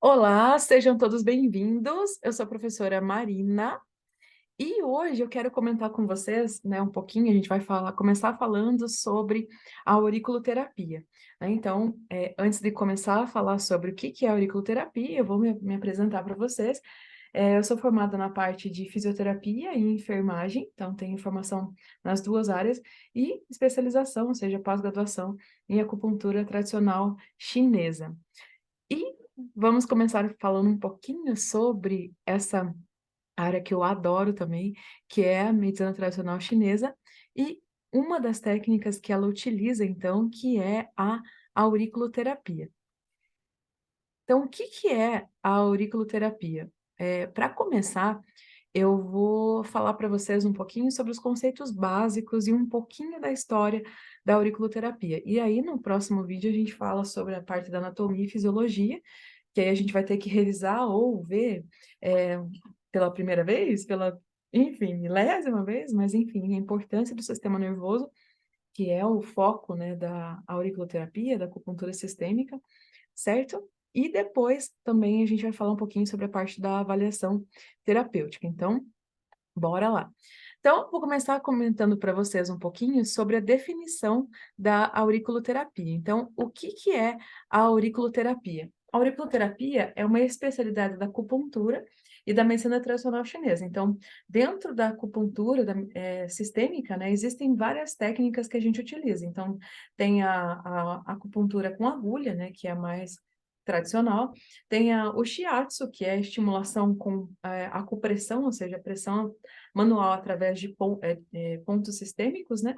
Olá, sejam todos bem-vindos. Eu sou a professora Marina e hoje eu quero comentar com vocês, né, um pouquinho. A gente vai começar falando sobre a auriculoterapia, né? Então, antes de começar a falar sobre o que que é a auriculoterapia, eu vou me apresentar para vocês. Eu sou formada na parte de fisioterapia e enfermagem, então tenho formação nas duas áreas e especialização, ou seja, pós-graduação em acupuntura tradicional chinesa. E vamos começar falando um pouquinho sobre essa área que eu adoro também, que é a medicina tradicional chinesa, e uma das técnicas que ela utiliza, então, que é a auriculoterapia. Então, o que que é a auriculoterapia? Para começar, eu vou falar para vocês um pouquinho sobre os conceitos básicos e um pouquinho da história da auriculoterapia. E aí, no próximo vídeo, a gente fala sobre a parte da anatomia e fisiologia, que aí a gente vai ter que revisar ou ver eh, pela primeira vez, enfim, milésima vez, mas enfim, a importância do sistema nervoso, que é o foco, né, da auriculoterapia, da acupuntura sistêmica, certo? E depois também a gente vai falar um pouquinho sobre a parte da avaliação terapêutica. Então, bora lá. Então, vou começar comentando para vocês um pouquinho sobre a definição da auriculoterapia. Então, o que que é a auriculoterapia? A auriculoterapia é uma especialidade da acupuntura e da medicina tradicional chinesa. Então, dentro da acupuntura sistêmica, né, existem várias técnicas que a gente utiliza. Então, tem a acupuntura com agulha, né, que é a mais tradicional. Tem o shiatsu, que é a estimulação com acupressão, ou seja, a pressão manual através de pontos sistêmicos, né?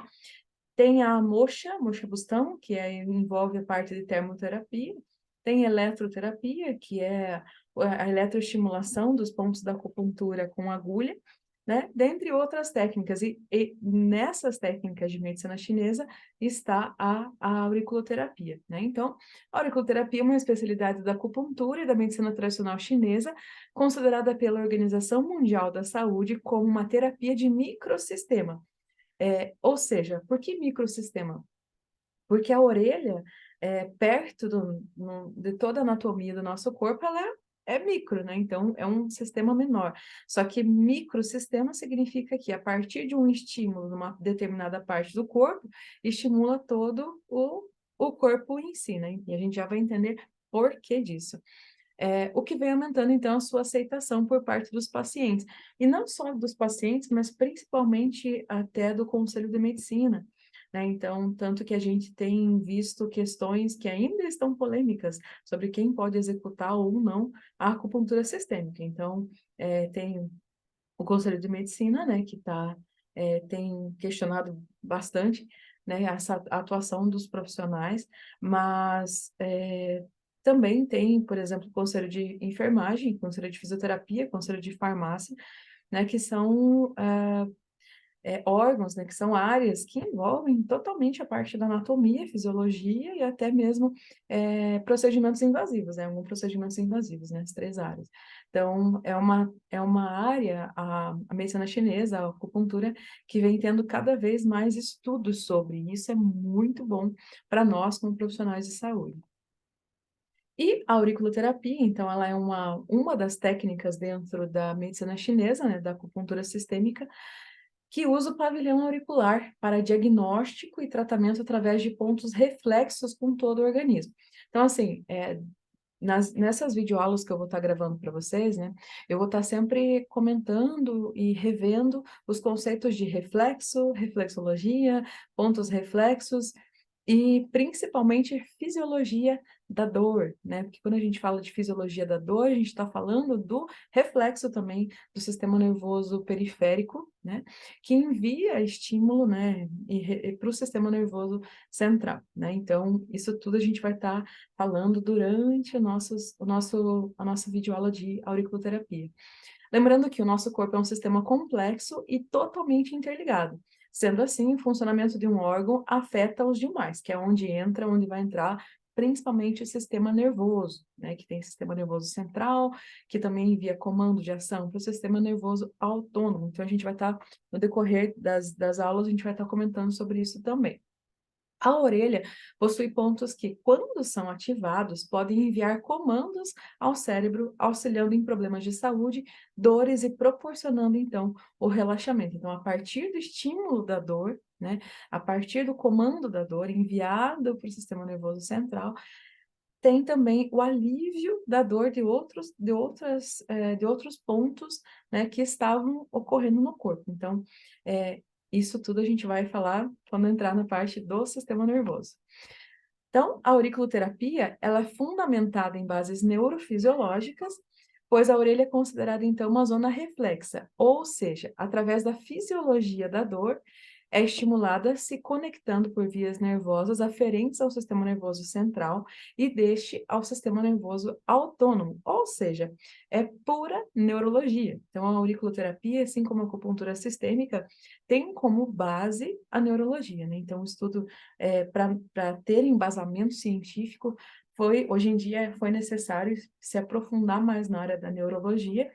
Tem a moxa bustão, que envolve a parte de termoterapia. Tem eletroterapia, que é a eletroestimulação dos pontos da acupuntura com agulha, né? Dentre outras técnicas. E nessas técnicas de medicina chinesa está a auriculoterapia, né? Então, a auriculoterapia é uma especialidade da acupuntura e da medicina tradicional chinesa, considerada pela Organização Mundial da Saúde como uma terapia de microsistema. Ou seja, por que microsistema? Porque a orelha, perto de toda a anatomia do nosso corpo, ela é micro, né? Então, é um sistema menor. Só que microsistema significa que, a partir de um estímulo numa determinada parte do corpo, estimula todo o corpo em si, né? E a gente já vai entender por que disso. O que vem aumentando, então, a sua aceitação por parte dos pacientes. E não só dos pacientes, mas principalmente até do Conselho de Medicina, né? Então, tanto que a gente tem visto questões que ainda estão polêmicas sobre quem pode executar ou não a acupuntura sistêmica. Então, tem o Conselho de Medicina, né, tem questionado bastante, né, essa atuação dos profissionais, mas também tem, por exemplo, o Conselho de Enfermagem, Conselho de Fisioterapia, Conselho de Farmácia, né, que são órgãos, né, que são áreas que envolvem totalmente a parte da anatomia, fisiologia e até mesmo procedimentos invasivos, né, alguns procedimentos invasivos, né, as três áreas. Então, é uma área, a medicina chinesa, a acupuntura, que vem tendo cada vez mais estudos sobre, e isso é muito bom para nós como profissionais de saúde. E a auriculoterapia, então, ela é uma das técnicas dentro da medicina chinesa, né, da acupuntura sistêmica, que usa o pavilhão auricular para diagnóstico e tratamento através de pontos reflexos com todo o organismo. Então, assim, nessas videoaulas que eu vou estar gravando para vocês, né, eu vou estar sempre comentando e revendo os conceitos de reflexo, reflexologia, pontos reflexos, e principalmente fisiologia da dor, né? Porque quando a gente fala de fisiologia da dor, a gente está falando do reflexo também do sistema nervoso periférico, né? Que envia estímulo, né? Para o sistema nervoso central, né? Então, isso tudo a gente vai estar falando durante a nossa videoaula de auriculoterapia. Lembrando que o nosso corpo é um sistema complexo e totalmente interligado. Sendo assim, o funcionamento de um órgão afeta os demais, que é onde vai entrar principalmente o sistema nervoso, né? Que tem o sistema nervoso central, que também envia comando de ação para o sistema nervoso autônomo. Então, a gente vai estar, no decorrer das aulas, a gente vai estar comentando sobre isso também. A orelha possui pontos que, quando são ativados, podem enviar comandos ao cérebro, auxiliando em problemas de saúde, dores e proporcionando, então, o relaxamento. Então, a partir do estímulo da dor, né, a partir do comando da dor enviado para o sistema nervoso central, tem também o alívio da dor de outros pontos, né, que estavam ocorrendo no corpo. Então, isso tudo a gente vai falar quando entrar na parte do sistema nervoso. Então, a auriculoterapia, ela é fundamentada em bases neurofisiológicas, pois a orelha é considerada, então, uma zona reflexa, ou seja, através da fisiologia da dor, é estimulada se conectando por vias nervosas aferentes ao sistema nervoso central e deste ao sistema nervoso autônomo, ou seja, é pura neurologia. Então, a auriculoterapia, assim como a acupuntura sistêmica, tem como base a neurologia, né? Então, o estudo para ter embasamento científico, hoje em dia foi necessário se aprofundar mais na área da neurologia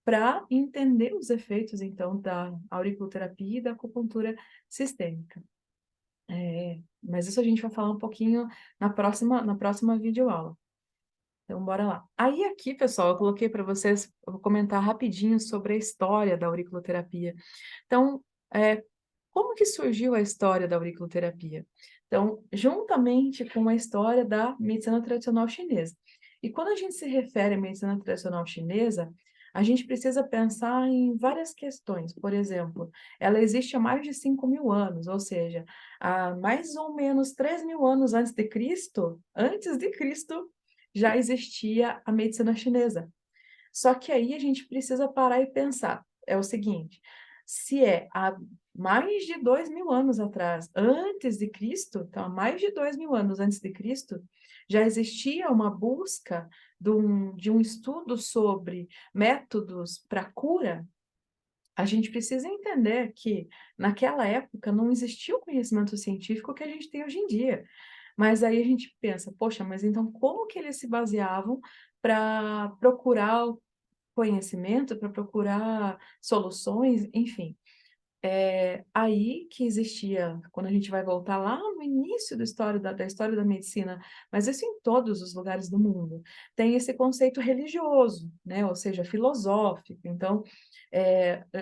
para entender os efeitos, então, da auriculoterapia e da acupuntura sistêmica. Mas isso a gente vai falar um pouquinho na próxima videoaula. Então, bora lá. Aí aqui, pessoal, eu coloquei para vocês, eu vou comentar rapidinho sobre a história da auriculoterapia. Então, como que surgiu a história da auriculoterapia? Então, juntamente com a história da medicina tradicional chinesa. E quando a gente se refere à medicina tradicional chinesa, a gente precisa pensar em várias questões. Por exemplo, ela existe há mais de 5.000 anos, ou seja, há mais ou menos 3.000 anos antes de Cristo, já existia a medicina chinesa. Só que aí a gente precisa parar e pensar. É o seguinte, se há mais de 2.000 anos atrás, antes de Cristo, então há mais de 2.000 anos antes de Cristo, já existia uma busca de um estudo sobre métodos para cura, a gente precisa entender que naquela época não existia o conhecimento científico que a gente tem hoje em dia. Mas aí a gente pensa, poxa, mas então como que eles se baseavam para procurar conhecimento, para procurar soluções, enfim. Aí que existia, quando a gente vai voltar lá no início da história da medicina, mas isso em todos os lugares do mundo, tem esse conceito religioso, né? Ou seja, filosófico. Então,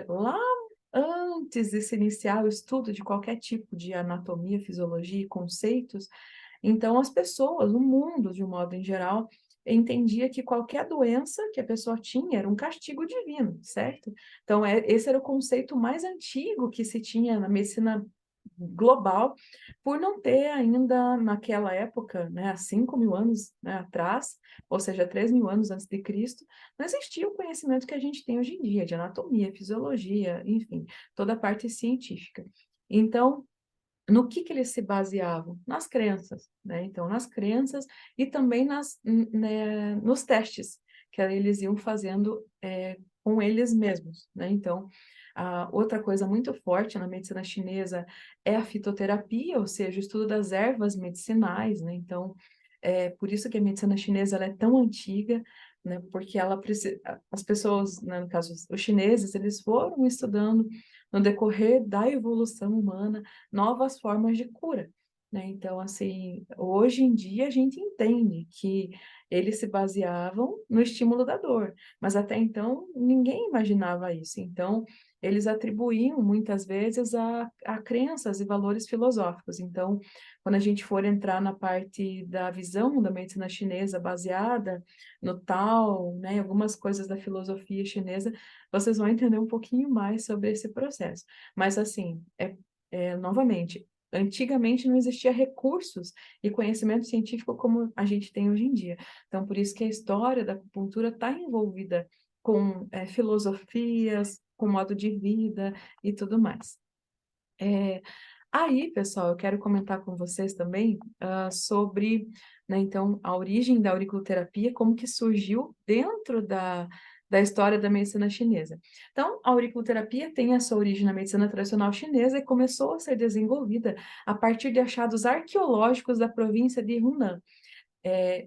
lá antes de se iniciar o estudo de qualquer tipo de anatomia, fisiologia e conceitos, então, as pessoas, o mundo, de um modo em geral, entendia que qualquer doença que a pessoa tinha era um castigo divino, certo? Então, esse era o conceito mais antigo que se tinha na medicina global, por não ter ainda naquela época, né, há 5.000 anos, né, atrás, ou seja, 3.000 anos antes de Cristo, não existia o conhecimento que a gente tem hoje em dia, de anatomia, fisiologia, enfim, toda a parte científica. Então, no que eles se baseavam? Nas crenças, né? Então, nas crenças e também né, nos testes que eles iam fazendo com eles mesmos, né? Então, outra coisa muito forte na medicina chinesa é a fitoterapia, ou seja, o estudo das ervas medicinais, né? Então, por isso que a medicina chinesa ela é tão antiga, né? Porque ela precisa, as pessoas, né, no caso, os chineses, eles foram estudando no decorrer da evolução humana novas formas de cura, né? Então, assim, hoje em dia a gente entende que eles se baseavam no estímulo da dor, mas até então ninguém imaginava isso. Então, eles atribuíam muitas vezes a crenças e valores filosóficos. Então, quando a gente for entrar na parte da visão da medicina chinesa baseada no Tao, né, algumas coisas da filosofia chinesa, vocês vão entender um pouquinho mais sobre esse processo. Mas, assim, novamente, antigamente não existia recursos e conhecimento científico como a gente tem hoje em dia. Então, por isso que a história da acupuntura está envolvida com filosofias, com modo de vida e tudo mais. Aí, pessoal, eu quero comentar com vocês também sobre, né, então, a origem da auriculoterapia, como que surgiu dentro da história da medicina chinesa. Então, a auriculoterapia tem a sua origem na medicina tradicional chinesa e começou a ser desenvolvida a partir de achados arqueológicos da província de Hunan.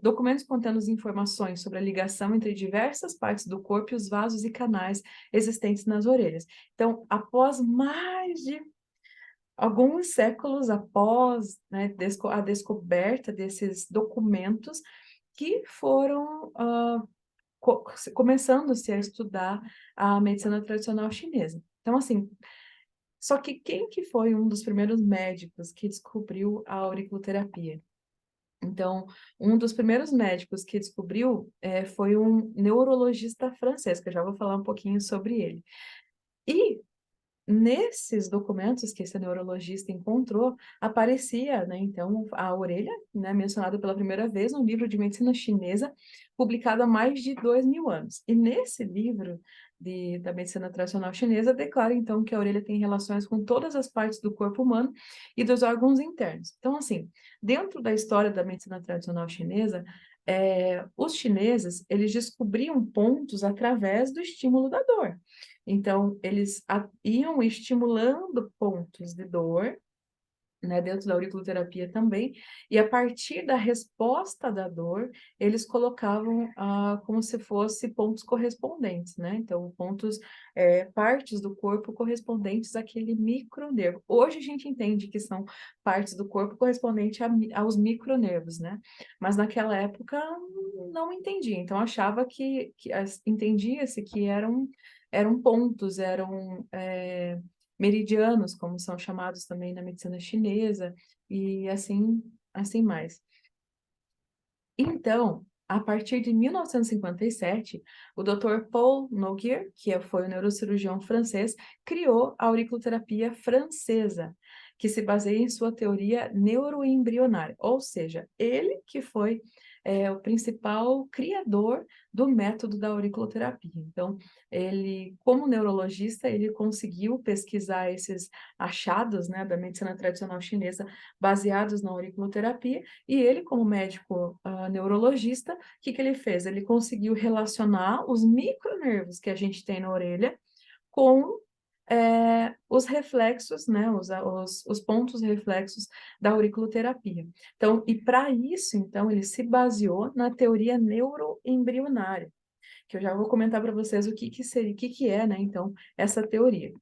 Documentos contendo informações sobre a ligação entre diversas partes do corpo e os vasos e canais existentes nas orelhas. Então, após mais de alguns séculos após, né, a descoberta desses documentos que foram começando-se a estudar a medicina tradicional chinesa. Então, assim, só que quem que foi um dos primeiros médicos que descobriu a auriculoterapia? Então, um dos primeiros médicos que descobriu foi um neurologista francês, que eu já vou falar um pouquinho sobre ele. E nesses documentos que esse neurologista encontrou, aparecia, né, então, a orelha, né, mencionada pela primeira vez no livro de medicina chinesa, publicado há mais de 2000 anos. E nesse livro da medicina tradicional chinesa, declara, então, que a orelha tem relações com todas as partes do corpo humano e dos órgãos internos. Então, assim, dentro da história da medicina tradicional chinesa, os chineses, eles descobriam pontos através do estímulo da dor. Então, eles iam estimulando pontos de dor, né, dentro da auriculoterapia também, e a partir da resposta da dor, eles colocavam como se fosse pontos correspondentes, né? Então, pontos, partes do corpo correspondentes àquele micronervo. Hoje a gente entende que são partes do corpo correspondentes aos micronervos, né? Mas naquela época não entendia, então achava entendia-se que eram pontos, meridianos, como são chamados também na medicina chinesa, e assim mais. Então, a partir de 1957, o Dr. Paul Noguer, que foi o neurocirurgião francês, criou a auriculoterapia francesa, que se baseia em sua teoria neuroembrionária, ou seja, ele que foi o principal criador do método da auriculoterapia. Então, ele, como neurologista, ele conseguiu pesquisar esses achados, né, da medicina tradicional chinesa baseados na auriculoterapia, e ele, como médico neurologista, o que ele fez? Ele conseguiu relacionar os micronervos que a gente tem na orelha com os reflexos, né, os pontos reflexos da auriculoterapia. Então, e para isso, então, ele se baseou na teoria neuroembrionária, que eu já vou comentar para vocês o que que seria, o que que é, né, então, essa teoria.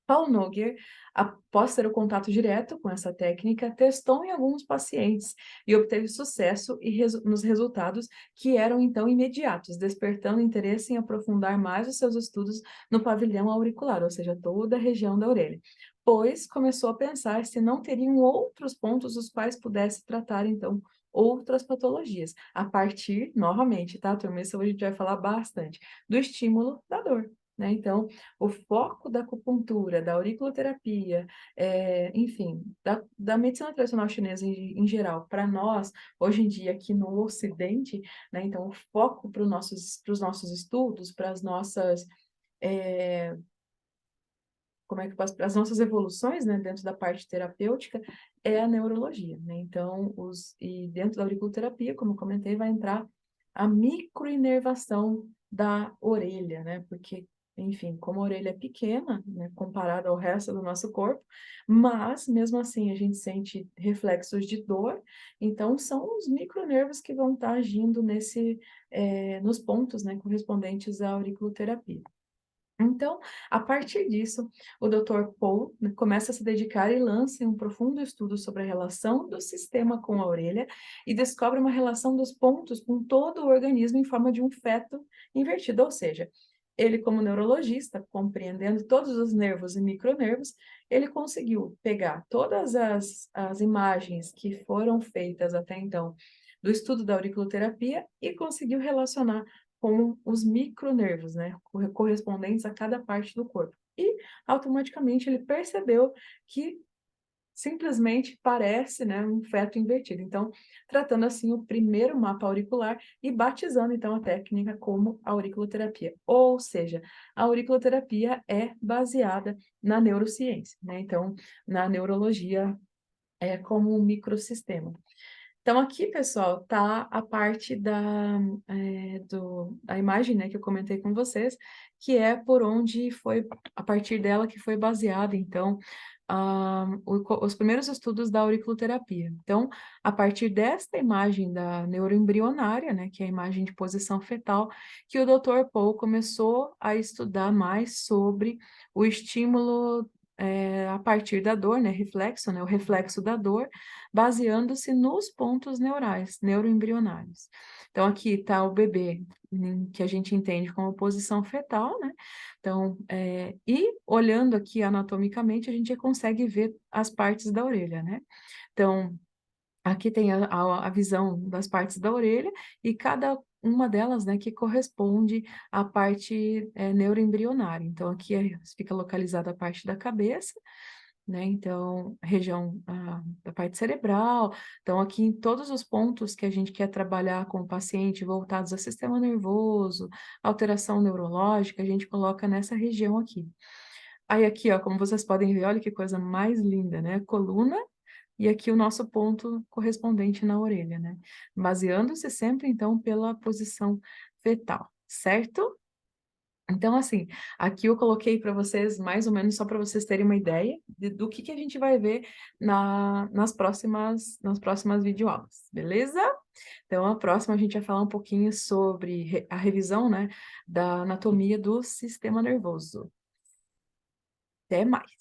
Paul Noguer, após ter o contato direto com essa técnica, testou em alguns pacientes e obteve sucesso nos resultados que eram então imediatos, despertando interesse em aprofundar mais os seus estudos no pavilhão auricular, ou seja, toda a região da orelha. Pois começou a pensar se não teriam outros pontos os quais pudesse tratar então outras patologias, a partir, novamente, tá, turma? Isso hoje a gente vai falar bastante, do estímulo da dor. Né? Então, o foco da acupuntura, da auriculoterapia, enfim, da medicina tradicional chinesa em geral, para nós, hoje em dia, aqui no Ocidente, né? Então, o foco para os nossos estudos, para as nossas, como é que eu posso, para as nossas evoluções, né, dentro da parte terapêutica, é a neurologia, né? Então, e dentro da auriculoterapia, como eu comentei, vai entrar a microinervação da orelha, né? Porque, enfim, como a orelha é pequena, né, comparada ao resto do nosso corpo, mas mesmo assim a gente sente reflexos de dor, então são os micronervos que vão estar agindo nos pontos, né, correspondentes à auriculoterapia. Então, a partir disso, o Dr. Paul, né, começa a se dedicar e lança um profundo estudo sobre a relação do sistema com a orelha e descobre uma relação dos pontos com todo o organismo em forma de um feto invertido, ou seja, ele, como neurologista, compreendendo todos os nervos e micronervos, ele conseguiu pegar todas as imagens que foram feitas até então do estudo da auriculoterapia e conseguiu relacionar com os micronervos, né, correspondentes a cada parte do corpo. E automaticamente ele percebeu que simplesmente parece, né, um feto invertido. Então, tratando assim o primeiro mapa auricular e batizando então a técnica como auriculoterapia. Ou seja, a auriculoterapia é baseada na neurociência, né? Então, na neurologia como um microsistema. Então, aqui, pessoal, tá a parte da imagem, né, que eu comentei com vocês, que é por onde foi, a partir dela que foi baseada, então, os primeiros estudos da auriculoterapia. Então, a partir desta imagem da neuroembrionária, né, que é a imagem de posição fetal, que o Dr. Paul começou a estudar mais sobre o estímulo a partir da dor, né, reflexo, né, o reflexo da dor, baseando-se nos pontos neurais, neuroembrionários. Então, aqui está o bebê, que a gente entende como posição fetal, né? Então, e olhando aqui anatomicamente, a gente consegue ver as partes da orelha, né? Então, aqui tem a visão das partes da orelha e cada uma delas, né, que corresponde à parte neuroembrionária. Então, aqui fica localizada a parte da cabeça, né? Então, região da parte cerebral. Então, aqui em todos os pontos que a gente quer trabalhar com o paciente voltados ao sistema nervoso, alteração neurológica, a gente coloca nessa região aqui. Aí aqui, ó, como vocês podem ver, olha que coisa mais linda, né? Coluna e aqui o nosso ponto correspondente na orelha, né? Baseando-se sempre, então, pela posição fetal, certo? Então, assim, aqui eu coloquei para vocês, mais ou menos, só para vocês terem uma ideia do que a gente vai ver nas próximas videoaulas, beleza? Então, a próxima a gente vai falar um pouquinho sobre a revisão, né, da anatomia do sistema nervoso. Até mais!